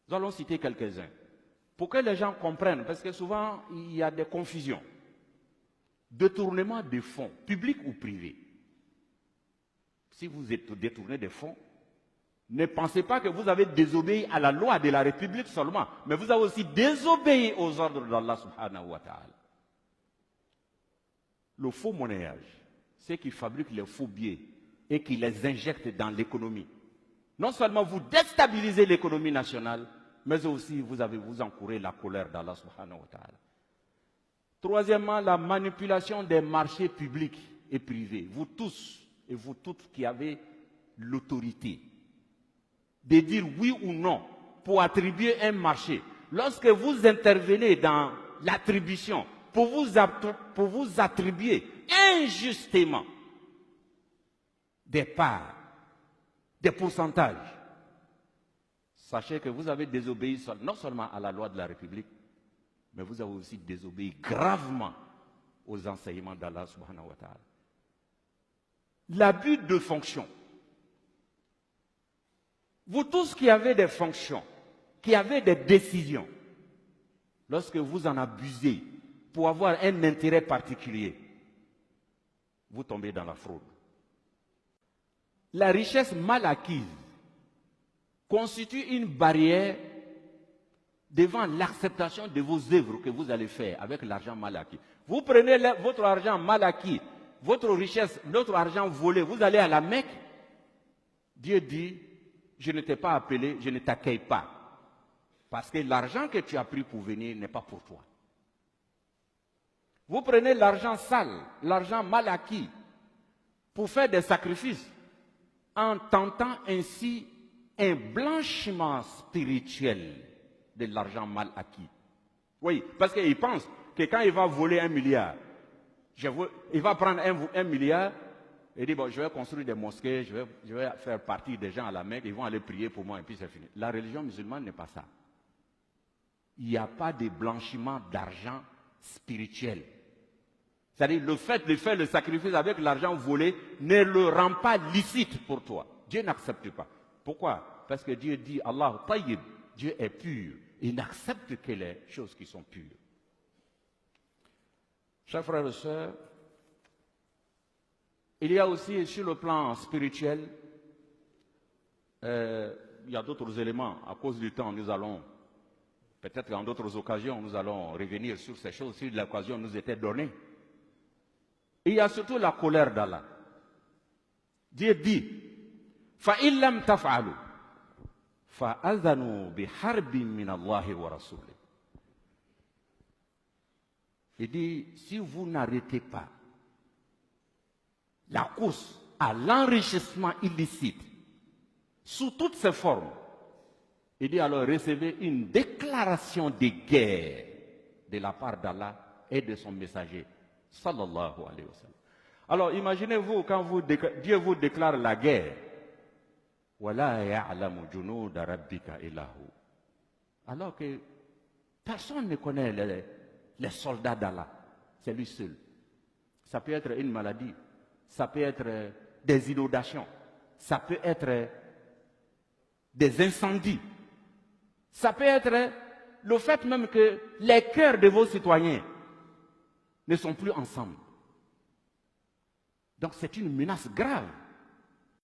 Nous allons citer quelques-uns. Pour que les gens comprennent, parce que souvent, il y a des confusions. Détournement des fonds, publics ou privés. Si vous êtes détourné des fonds, ne pensez pas que vous avez désobéi à la loi de la République seulement, mais vous avez aussi désobéi aux ordres d'Allah subhanahu wa ta'ala. Le faux monnayage, ceux qui fabriquent les faux billets et qui les injectent dans l'économie. Non seulement vous déstabilisez l'économie nationale, mais aussi vous encourez la colère d'Allah subhanahu wa ta'ala. Troisièmement, la manipulation des marchés publics et privés. Vous tous et vous toutes qui avez l'autorité de dire oui ou non pour attribuer un marché. Lorsque vous intervenez dans l'attribution pour vous attribuer injustement des parts, des pourcentages, sachez que vous avez désobéi non seulement à la loi de la République, mais vous avez aussi désobéi gravement aux enseignements d'Allah subhanahu wa ta'ala. L'abus de fonction. Vous tous qui avez des fonctions, qui avez des décisions, lorsque vous en abusez pour avoir un intérêt particulier, vous tombez dans la fraude. La richesse mal acquise constitue une barrière devant l'acceptation de vos œuvres que vous allez faire avec l'argent mal acquis. Vous prenez votre argent mal acquis, votre richesse, notre argent volé, vous allez à la Mecque. Dieu dit, je ne t'ai pas appelé, je ne t'accueille pas. Parce que l'argent que tu as pris pour venir n'est pas pour toi. Vous prenez l'argent sale, l'argent mal acquis, pour faire des sacrifices, en tentant ainsi un blanchiment spirituel de l'argent mal acquis. Oui, parce qu'il pense que quand il va voler 1 milliard, il va prendre 1 milliard et dire, bon, je vais construire des mosquées, je vais faire partie des gens à la Mecque, ils vont aller prier pour moi et puis c'est fini. La religion musulmane n'est pas ça. Il n'y a pas de blanchiment d'argent spirituel. C'est-à-dire le fait de faire le sacrifice avec l'argent volé ne le rend pas licite pour toi. Dieu n'accepte pas. Pourquoi? Parce que Dieu dit, Allah tayyib, Dieu est pur. Il n'accepte que les choses qui sont pures. Chers frères et sœurs, il y a aussi sur le plan spirituel, il y a d'autres éléments. À cause du temps, nous allons, peut-être en d'autres occasions, nous allons revenir sur ces choses si l'occasion nous était donnée. Il y a surtout la colère d'Allah. Dieu dit, فَإِن لَمْ تَفْعَلُوا فَأَذَنُوا بِحَرْبٍ مِّنَ اللَّهِ وَرَسُولِهِ. Il dit, si vous n'arrêtez pas la course à l'enrichissement illicite, sous toutes ses formes, il dit alors recevez une déclaration de guerre de la part d'Allah et de son messager, sallallahu alayhi wa sallam. Alors imaginez-vous quand Dieu vous déclare la guerre, وَلَا يَعْلَمُ جُنُودَ رَبِّكَ إِلَّا هُوَ. Alors que personne ne connaît les soldats d'Allah, c'est lui seul. Ça peut être une maladie, ça peut être des inondations, ça peut être des incendies, ça peut être le fait même que les cœurs de vos citoyens ne sont plus ensemble. Donc c'est une menace grave.